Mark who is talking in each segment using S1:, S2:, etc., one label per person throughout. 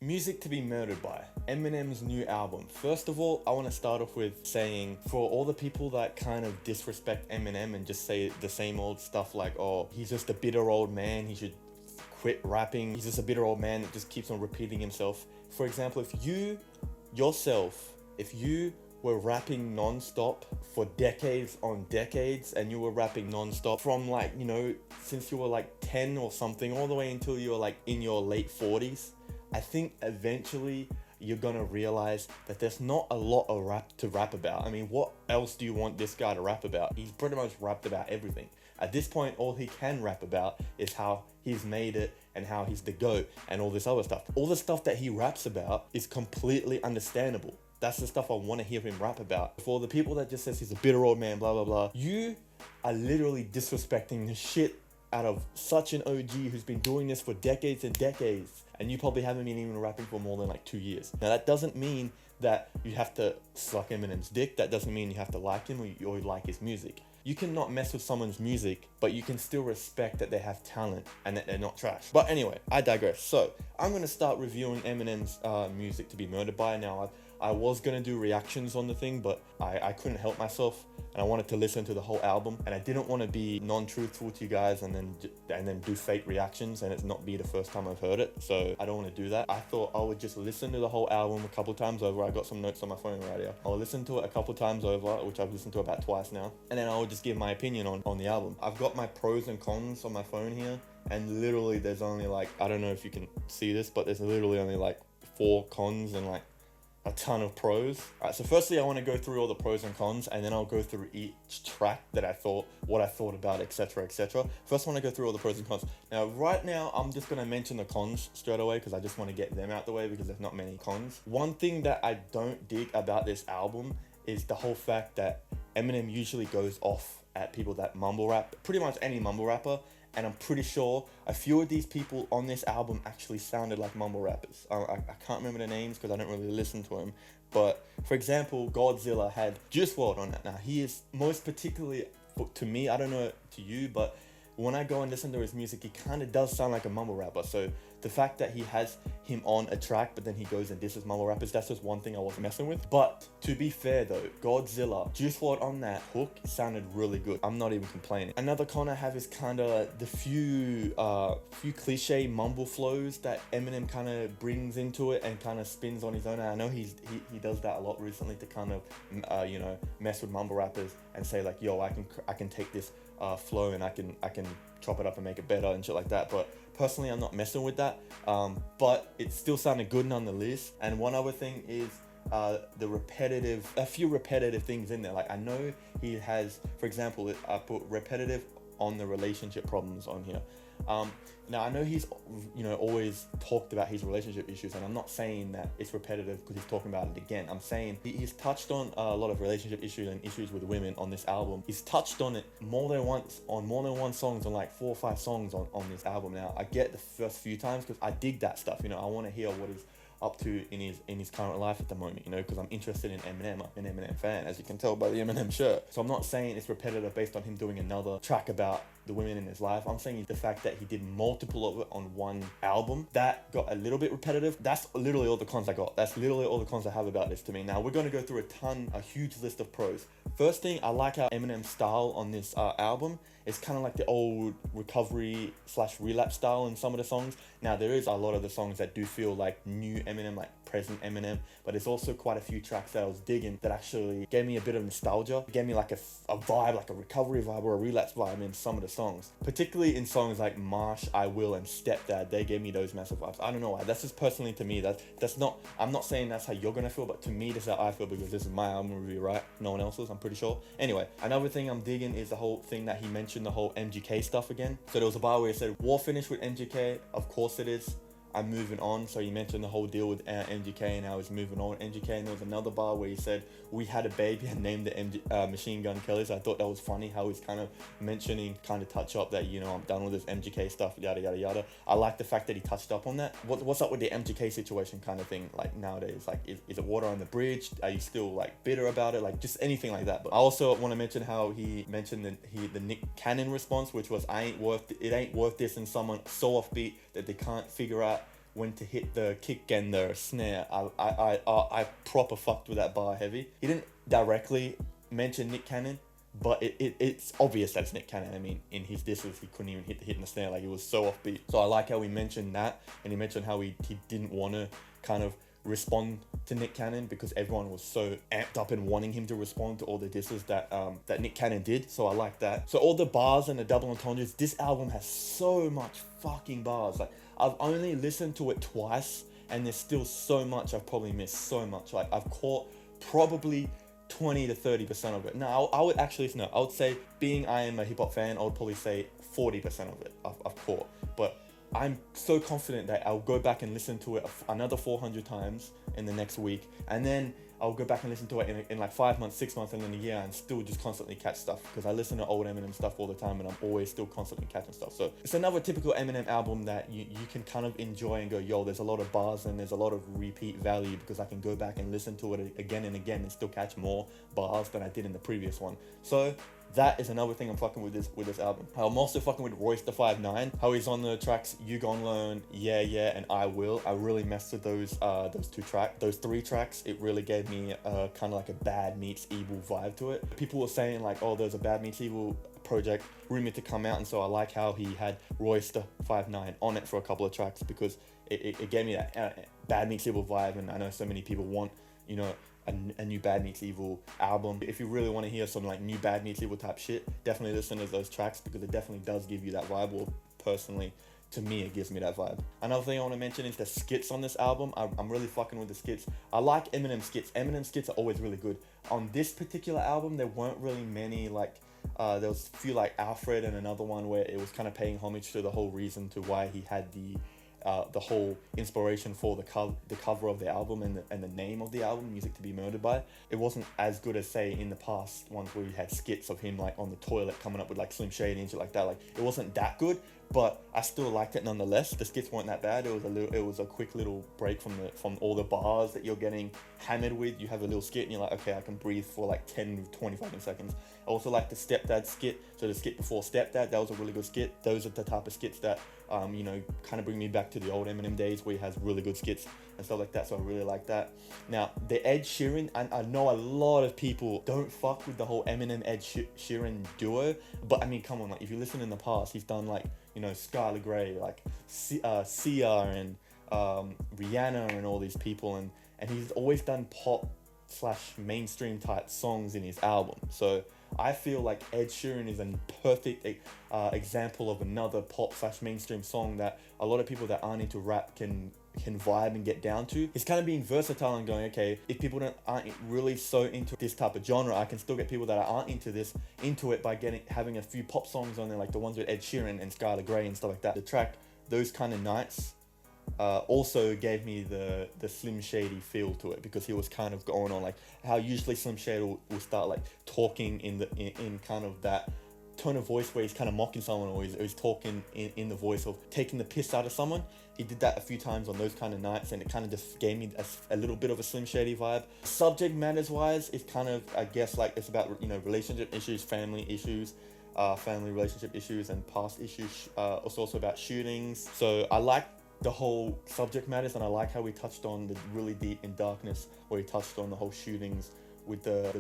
S1: Music to be Murdered by, Eminem's new album. First of all, I want to start off with saying, for all the people that kind of disrespect Eminem and just say the same old stuff like, oh, he's just a bitter old man, he should quit rapping, he's just a bitter old man that just keeps on repeating himself. For example, if you were rapping non-stop for decades on decades, and you were rapping non-stop from since you were like 10 or something all the way until you were like in your late 40s, I think eventually you're gonna realize that there's not a lot of rap to rap about. I mean, what else do you want this guy to rap about? He's pretty much rapped about everything. At this point, all he can rap about is how he's made it and how he's the GOAT and all this other stuff. All the stuff that he raps about is completely understandable. That's the stuff I want to hear him rap about. For the people that just says he's a bitter old man, blah, blah, blah, you are literally disrespecting the shit out of such an OG who's been doing this for decades and decades, and you probably haven't been even rapping for more than like 2 years. Now that doesn't mean that you have to suck Eminem's dick. That doesn't mean you have to like him or like his music. You can not mess with someone's music, but you can still respect that they have talent and that they're not trash. But anyway, I digress. So I'm gonna start reviewing Eminem's music to be murdered by. Now I was gonna do reactions on the thing, but I couldn't help myself, and I wanted to listen to the whole album, and I didn't want to be non-truthful to you guys and then do fake reactions and it's not be the first time I've heard it. So I don't want to do that. I thought I would just listen to the whole album a couple times over. I got some notes on my phone right here. I'll listen to it a couple times over, which I've listened to about twice now, and then I'll just give my opinion on the album. I've got my pros and cons on my phone here, and literally there's only like, I don't know if you can see this, but there's literally only like 4 cons and like a ton of pros. Alright, so firstly I want to go through all the pros and cons, and then I'll go through each track that what I thought about, etc, etc. First I want to go through all the pros and cons. Now right now I'm just going to mention the cons straight away because I just want to get them out the way because there's not many cons. One thing that I don't dig about this album is the whole fact that Eminem usually goes off at people that mumble rap, pretty much any mumble rapper, and I'm pretty sure a few of these people on this album actually sounded like mumble rappers. I can't remember the names because I don't really listen to them, but for example, Godzilla had Juice WRLD on that. Now he is most particularly, to me, I don't know to you, but when I go and listen to his music, he kind of does sound like a mumble rapper. So the fact that he has him on a track, but then he goes and disses mumble rappers, that's just one thing I was messing with. But to be fair though, Godzilla, Juice WRLD on that hook sounded really good. I'm not even complaining. Another con I have is kind of the few cliche mumble flows that Eminem kind of brings into it and kind of spins on his own. And I know he does that a lot recently to kind of mess with mumble rappers and say like, yo, I can take this flow and I can chop it up and make it better and shit like that. But personally, I'm not messing with that, but it still sounded good nonetheless. And one other thing is a few repetitive things in there. Like I know he has, for example, I put repetitive on the relationship problems on here. Now I know he's always talked about his relationship issues, and I'm not saying that it's repetitive because he's talking about it again. I'm saying he's touched on a lot of relationship issues and issues with women on this album. He's touched on it more than once on more than one songs, on like 4 or 5 songs on this album. Now I get the first few times because I dig that stuff. I want to hear what he's up to in his current life at the moment, because I'm interested in Eminem. I'm an Eminem fan, as you can tell by the Eminem shirt. So I'm not saying it's repetitive based on him doing another track about the women in his life. I'm saying the fact that he did multiple of it on one album, that got a little bit repetitive. That's literally all the cons I got. That's literally all the cons I have about this to me. Now we're going to go through a huge list of pros. First thing, I like how Eminem's style on this album is kind of like the old recovery / relapse style in some of the songs. Now there is a lot of the songs that do feel like new Eminem, like present Eminem, but there's also quite a few tracks that I was digging that actually gave me a bit of nostalgia, gave me like a vibe, like a recovery vibe or a relapse vibe in some of the songs. Particularly in songs like Marsh, I Will, and Stepdad, they gave me those massive vibes. I don't know why. That's just personally to me. That's not. I'm not saying that's how you're gonna feel, but to me, this is how I feel because this is my album review, right? No one else's, I'm pretty sure. Anyway, another thing I'm digging is the whole thing that he mentioned, the whole MGK stuff again. So there was a bar where he said, "War finished with MGK." Of course it is. I'm moving on. So he mentioned the whole deal with MGK and how he's moving on with MGK. And there was another bar where he said, "We had a baby," and named it Machine Gun Kelly. So I thought that was funny how he's kind of mentioning, kind of touch up that, I'm done with this MGK stuff, yada, yada, yada. I like the fact that he touched up on that. What's up with the MGK situation kind of thing, like nowadays? Like, is it water on the bridge? Are you still like bitter about it? Like just anything like that. But I also want to mention how he mentioned the Nick Cannon response, which was, it ain't worth this, and someone so offbeat that they can't figure out when to hit the kick and the snare. I proper fucked with that bar heavy. He didn't directly mention Nick Cannon, but it's obvious that it's Nick Cannon. I mean, in his disses, he couldn't even hit the hit and the snare. Like, it was so offbeat. So I like how he mentioned that, and he mentioned how he didn't want to kind of respond to Nick Cannon because everyone was so amped up and wanting him to respond to all the disses that that Nick Cannon did. So I like that. So all the bars and the double entendres, this album has so much fucking bars. Like, I've only listened to it twice, and there's still so much I've probably missed. So much. Like, I've caught probably 20 to 30% of it. No, I would actually, no, I would say, being I am a hip hop fan, I would probably say 40% of it I've caught. But I'm so confident that I'll go back and listen to it another 400 times in the next week, and then I'll go back and listen to it in like 5 months, 6 months, and then a year, and still just constantly catch stuff, because I listen to old Eminem stuff all the time, and I'm always still constantly catching stuff. So it's another typical Eminem album that you can kind of enjoy and go, yo, there's a lot of bars and there's a lot of repeat value, because I can go back and listen to it again and again and still catch more bars than I did in the previous one. So that is another thing I'm fucking with this album. I'm also fucking with Royce da 5'9", how he's on the tracks You Gon' Learn, Yeah Yeah, and I Will. I really messed with those three tracks. It really gave me kind of like a Bad Meets Evil vibe to it. People were saying like, oh, there's a Bad Meets Evil project rumored to come out, and so I like how he had Royce da 5'9" on it for a couple of tracks, because it gave me that Bad Meets Evil vibe, and I know so many people want, you know, a new Bad Meets Evil album. If you really want to hear some like new Bad Meets Evil type shit, definitely listen to those tracks, because it definitely does give you that vibe. Or personally, to me, it gives me that vibe. Another thing I want to mention is the skits on this album. I'm really fucking with the skits. I like Eminem skits. Eminem skits are always really good. On this particular album, there weren't really many, like, there was a few like Alfred and another one where it was kind of paying homage to the whole reason to why he had the whole inspiration for the cover of the album and the name of the album, Music to Be Murdered By. It wasn't as good as, say, in the past ones where we had skits of him like on the toilet coming up with like Slim Shady and shit like that. Like, it wasn't that good, but I still liked it nonetheless. The skits weren't that bad. It was a quick little break from all the bars that you're getting hammered with. You have a little skit and you're like, okay, I can breathe for like 10, 20 fucking seconds. I also like the Stepdad skit. So the skit before Stepdad, that was a really good skit. Those are the type of skits that you know, kind of bring me back to the old Eminem days where he has really good skits and stuff like that. So I really like that. Now, the Ed Sheeran, I know a lot of people don't fuck with the whole Eminem Ed Sheeran duo, but I mean, come on, like, if you listen in the past, he's done like, you know, Skylar Grey, like Sia and Rihanna and all these people, and he's always done pop / mainstream type songs in his album. So I feel like Ed Sheeran is a perfect example of another pop / mainstream song that a lot of people that aren't into rap can vibe and get down to. He's kind of being versatile and going, okay, if people aren't really so into this type of genre, I can still get people that aren't into it by having a few pop songs on there, like the ones with Ed Sheeran and Skylar Grey and stuff like that. The track Those Kind of Nights also gave me the Slim Shady feel to it, because he was kind of going on like how usually Slim Shady will start like talking in kind of that tone of voice where he's kind of mocking someone, or he's talking in the voice of taking the piss out of someone. He did that a few times on Those Kind of Nights, and it kind of just gave me a little bit of a Slim Shady vibe. Subject matters wise, it's kind of, I guess, like it's about, you know, relationship issues, family issues, family relationship issues, and past issues. It's also about shootings. So I like the whole subject matters, and I like how we touched on the really deep in darkness, where he touched on the whole shootings with the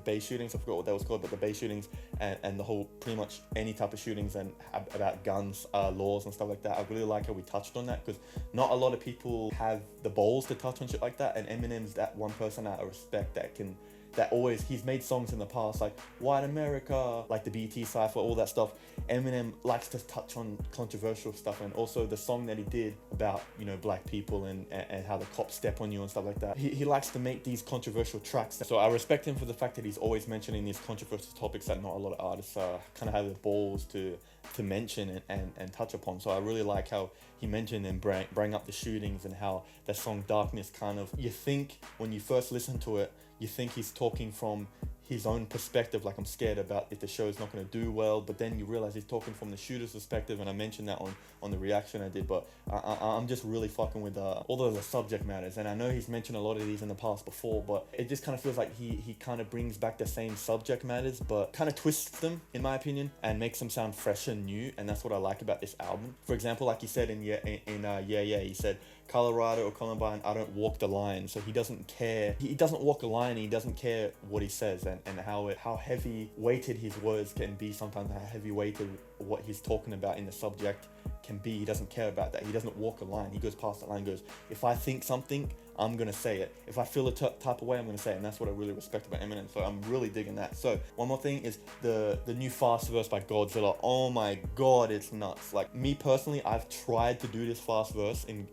S1: Bay shootings. I forgot what that was called, but the Bay shootings and the whole pretty much any type of shootings and about guns, laws and stuff like that. I really like how we touched on that, because not a lot of people have the balls to touch on shit like that, and Eminem's that one person that I respect he's made songs in the past like White America, like the BT Cypher, all that stuff. Eminem likes to touch on controversial stuff, and also the song that he did about, you know, black people and how the cops step on you and stuff like that. He likes to make these controversial tracks. So I respect him for the fact that he's always mentioning these controversial topics that not a lot of artists kind of have the balls to mention and touch upon. So I really like how he mentioned and bring up the shootings, and how that song Darkness kind of, you think when you first listen to it, you think he's talking from his own perspective, like I'm scared about if the show is not going to do well, but then you realize he's talking from the shooter's perspective, and I mentioned that on the reaction I did. But I'm just really fucking with all of the subject matters, and I know he's mentioned a lot of these in the past before, but it just kind of feels like he kind of brings back the same subject matters, but kind of twists them, in my opinion, and makes them sound fresh and new, and that's what I like about this album. For example, like he said in Yeah Yeah, he said, Colorado or Columbine, I don't walk the line. So he doesn't care. He doesn't walk the line. He doesn't care what he says and how heavy weighted his words can be sometimes, how heavy weighted what he's talking about in the subject can be. He doesn't care about that. He doesn't walk a line. He goes past the line and goes, if I think something, I'm gonna say it. If I feel a type of way, I'm gonna say it. And that's what I really respect about Eminem. So I'm really digging that. So one more thing is the new fast verse by Godzilla. Oh my god, it's nuts. Like, me personally, I've tried to do this fast verse in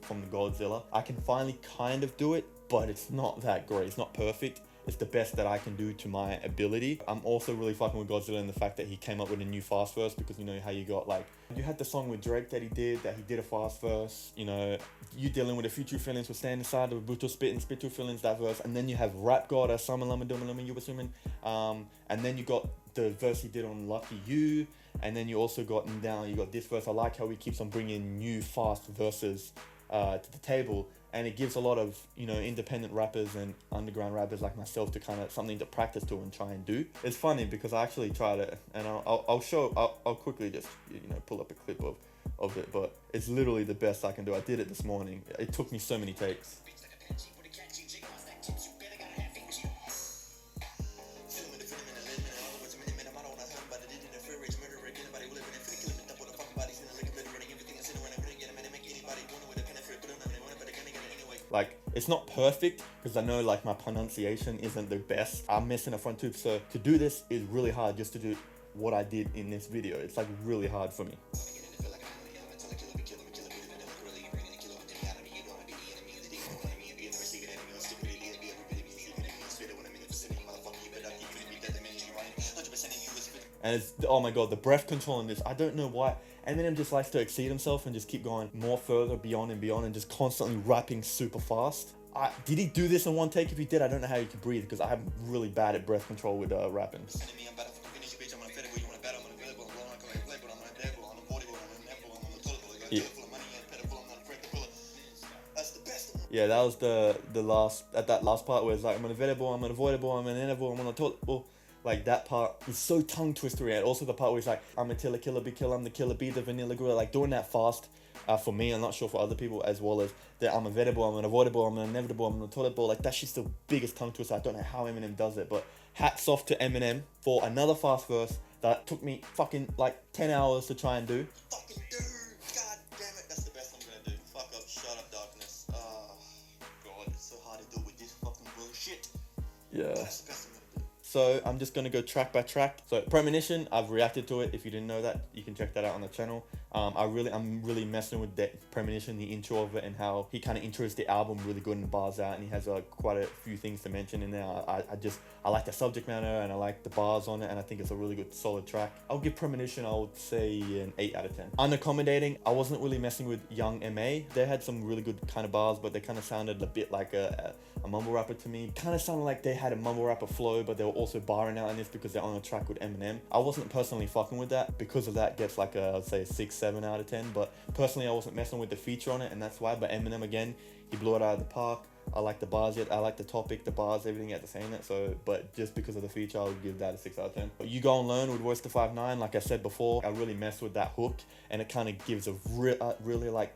S1: from the Godzilla. I can finally kind of do it, but it's not that great. It's not perfect. It's the best that I can do to my ability. I'm also really fucking with Godzilla in the fact that he came up with a new fast verse, because you know how you got, like, you had the song with Drake that he did a fast verse, you know, you dealing with the future feelings with Stand Inside, the brutal spit your feelings, that verse, and then you have Rap God, as Summer Lama Duma Lama, you assuming, and then you got the verse he did on Lucky You, and then you also got now you got this verse. I like how he keeps on bringing new fast verses to the table, and it gives a lot of, you know, independent rappers and underground rappers like myself to kind of something to practice to and try and do. It's funny because I actually tried it, and I'll quickly just, you know, pull up a clip of it, but it's literally the best I can do. I did it this morning. It took me so many takes. Like, it's not perfect because I know, like, my pronunciation isn't the best. I'm missing a front tooth, so to do this is really hard. Just to do what I did in this video, it's like really hard for me. And it's, oh my god, the breath control in this, I don't know why Eminem just likes to exceed himself and just keep going more further beyond and beyond and just constantly rapping super fast. Did he do this in one take? If he did, I don't know how he could breathe, because I'm really bad at breath control with rapping. Yeah, that was the last, at that last part where it's like, I'm unavoidable, I'm unavoidable, I'm inevitable, I'm unavoidable. Like, that part is so tongue twistery. And also the part where it's like, I'm a killer bee killer, I'm the killer bee, the vanilla gorilla. Like, doing that fast, for me, I'm not sure for other people, as well as that I'm unavoidable, I'm unavoidable, I'm inevitable, I'm unavoidable. Like, that's just the biggest tongue twister. I don't know how Eminem does it, but hats off to Eminem for another fast verse that took me fucking like 10 hours to try and do. Fucking dude, god damn it, that's the best I'm gonna do. Fuck up, shut up, darkness. Oh god, it's so hard to do with this fucking bullshit. Yeah. That's the best I'm gonna do. So I'm just gonna go track by track. So Premonition, I've reacted to it. If you didn't know that, you can check that out on the channel. I'm really messing with that Premonition, the intro of it, and how he kind of intros the album really good and bars out, and he has quite a few things to mention in there. I like the subject matter, and I like the bars on it, and I think it's a really good solid track. I'll give Premonition, I would say, an 8 out of 10. Unaccommodating, I wasn't really messing with Young M.A. They had some really good kind of bars, but they kind of sounded a bit like a mumble rapper to me. Kind of sounded like they had a mumble rapper flow, but they were also barring out in this because they're on a track with Eminem. I wasn't personally fucking with that. Because of that, gets like a, I'd say, 6-7 out of 10. But personally, I wasn't messing with the feature on it, and that's why. But Eminem, again, he blew it out of the park. I like the bars yet. I like the topic, the bars, everything at the same net. So, but just because of the feature, I would give that a 6 out of 10. But You Go and Learn with Royce da 5'9", like I said before, I really messed with that hook, and it kind of gives a really like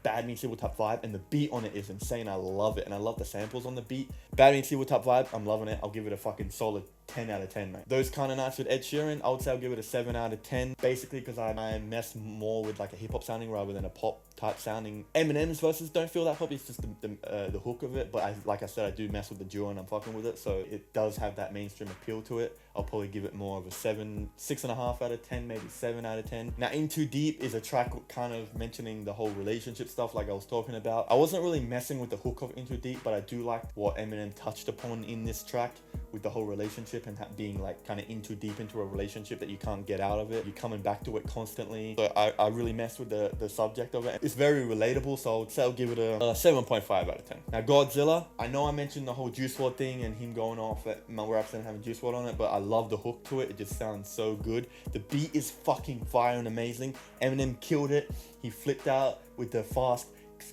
S1: Bad Meets Evil type vibe, and the beat on it is insane. I love it, and I love the samples on the beat. Bad Meets Evil type vibe, I'm loving it. I'll give it a fucking solid 10 out of 10, mate. Those Kind of Nights with Ed Sheeran, I would say I'll give it a 7 out of 10. Basically, because I mess more with like a hip hop sounding rather than a pop type sounding. Eminem's verses don't feel that pop. It's just the hook of it. But like I said, I do mess with the duo, and I'm fucking with it. So it does have that mainstream appeal to it. I'll probably give it more of a 6.5 out of 10, maybe 7 out of 10. Now, In Too Deep is a track kind of mentioning the whole relationship stuff like I was talking about. I wasn't really messing with the hook of In Too Deep, but I do like what Eminem touched upon in this track with the whole relationship and being like kind of in too deep into a relationship that you can't get out of it. You're coming back to it constantly. So I really messed with the subject of it. It's very relatable, so I would say I'll give it a 7.5 out of 10. Now, Godzilla, I know I mentioned the whole Juice WRLD thing and him going off at mumble raps and having Juice WRLD on it, but I love the hook to it. It just sounds so good. The beat is fucking fire and amazing. Eminem killed it. He flipped out with the fast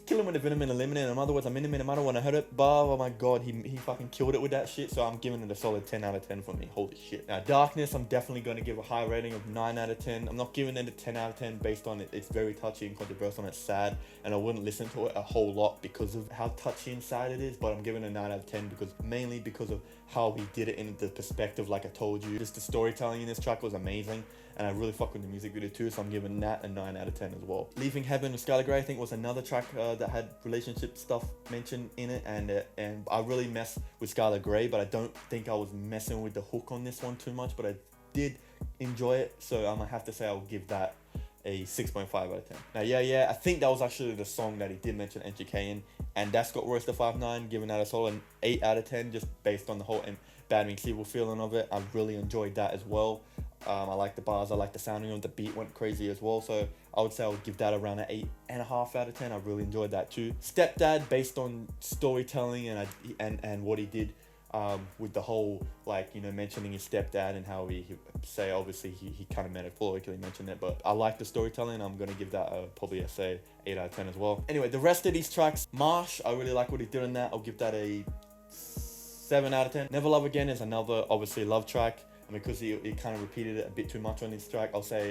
S1: killing with the Venom and Eliminate. In other words, I'm in I don't want to hurt it. But oh my god, he fucking killed it with that shit. So I'm giving it a solid 10 out of 10 for me. Holy shit. Now, Darkness, I'm definitely going to give a high rating of 9 out of 10. I'm not giving it a 10 out of 10 based on it. It's very touchy and controversial and it's sad. And I wouldn't listen to it a whole lot because of how touchy and sad it is. But I'm giving it a 9 out of 10 because mainly because of how he did it in the perspective, like I told you. Just the storytelling in this track was amazing. And I really fuck with the music video too, so I'm giving that a 9 out of 10 as well. Leaving Heaven with Skylar Grey, I think, was another track that had relationship stuff mentioned in it, and I really mess with Skylar Grey, but I don't think I was messing with the hook on this one too much, but I did enjoy it, so I'm gonna have to say I'll give that a 6.5 out of 10. Now, yeah, I think that was actually the song that he did mention NGK in, and that's got Royster 5'9", giving that a solid 8 out of 10, just based on the whole Bad Meets Evil feeling of it. I really enjoyed that as well. I like the bars, I like the sounding of the beat, went crazy as well, so I would say I would give that around an 8.5 out of 10. I really enjoyed that too. Stepdad, based on storytelling and what he did with the whole, like, you know, mentioning his stepdad and how he say, obviously he kind of metaphorically mentioned it, but I like the storytelling. I'm going to give that probably a, say, 8 out of 10 as well. Anyway, the rest of these tracks, Marsh, I really like what he did in that. I'll give that a 7 out of 10. Never Love Again is another, obviously, love track. Because he kind of repeated it a bit too much on this track, I'll say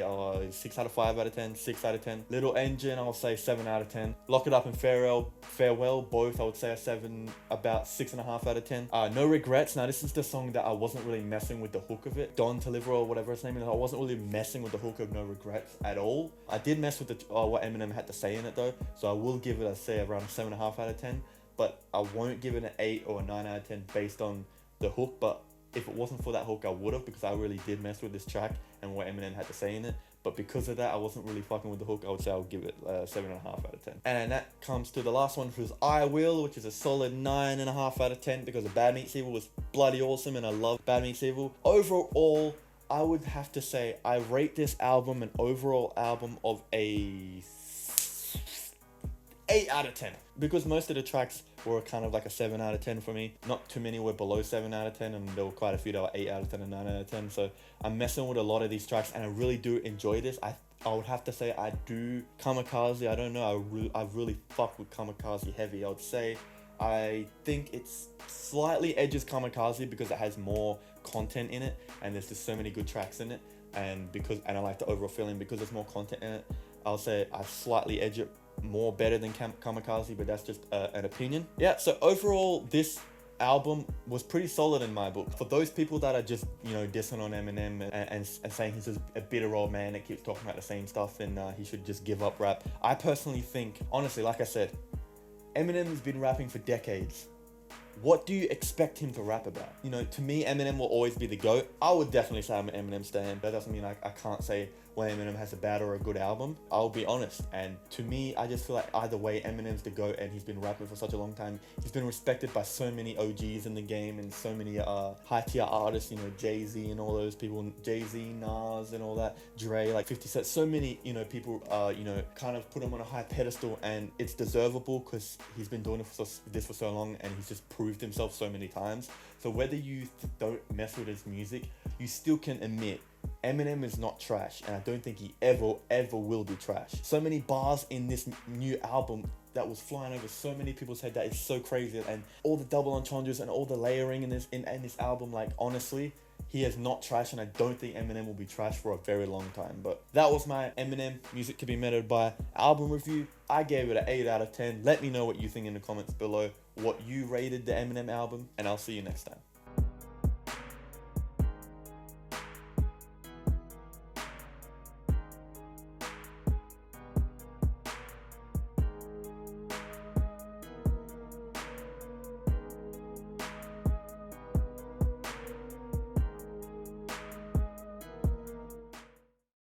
S1: 6 out of 5 out of 10, 6 out of 10. Little Engine, I'll say 7 out of 10. Lock It Up and Farewell, both I would say a 7, about 6.5 out of 10. No Regrets, now this is the song that I wasn't really messing with the hook of it. Don Toliver or whatever his name is, I wasn't really messing with the hook of No Regrets at all. I did mess with what Eminem had to say in it though, so I will give it a, say, around 7.5 out of 10, but I won't give it an 8 or a 9 out of 10 based on the hook, but if it wasn't for that hook, I would have, because I really did mess with this track and what Eminem had to say in it. But because of that, I wasn't really fucking with the hook. I would say I would give it 7.5 out of 10. And that comes to the last one, which was I Will, which is a solid 9.5 out of 10 because of Bad Meets Evil was bloody awesome and I love Bad Meets Evil. Overall, I would have to say I rate this album an overall album of a 8 out of 10 because most of the tracks were kind of like a 7 out of 10 for me. Not too many were below 7 out of 10, and there were quite a few that were 8 out of 10 and 9 out of 10. So I'm messing with a lot of these tracks and I really do enjoy this. I would have to say I do. Kamikaze, I don't know, I really fuck with Kamikaze heavy. I would say I think it's slightly edges Kamikaze because it has more content in it and there's just so many good tracks in it, and I like the overall feeling because there's more content in it. I'll say I slightly edge it more better than Kamikaze, but that's just an opinion. Yeah, so overall this album was pretty solid in my book. For those people that are just, you know, dissing on Eminem and saying he's just a bitter old man that keeps talking about the same stuff and he should just give up rap, I personally think, honestly, like I said, Eminem's been rapping for decades. What do you expect him to rap about? You know, to me, Eminem will always be the GOAT. I would definitely say I'm an Eminem stan. That doesn't mean I can't say when Eminem has a bad or a good album. I'll be honest. And to me, I just feel like either way, Eminem's the GOAT and he's been rapping for such a long time. He's been respected by so many OGs in the game and so many high tier artists, you know, Jay-Z and all those people, Jay-Z, Nas and all that, Dre, like 50 Cent, so many, you know, people, you know, kind of put him on a high pedestal, and it's deservable because he's been doing this for so long and he's just proved himself so many times. So whether you don't mess with his music, you still can admit Eminem is not trash, and I don't think he ever will be trash. So many bars in this new album that was flying over so many people's head that is so crazy, and all the double entendres and all the layering in this album, like honestly, he is not trash, and I don't think Eminem will be trash for a very long time. But that was my Eminem Music to be Measured by album review. I gave it an 8 out of 10. Let me know what you think in the comments below, what you rated the Eminem album, and I'll see you next time.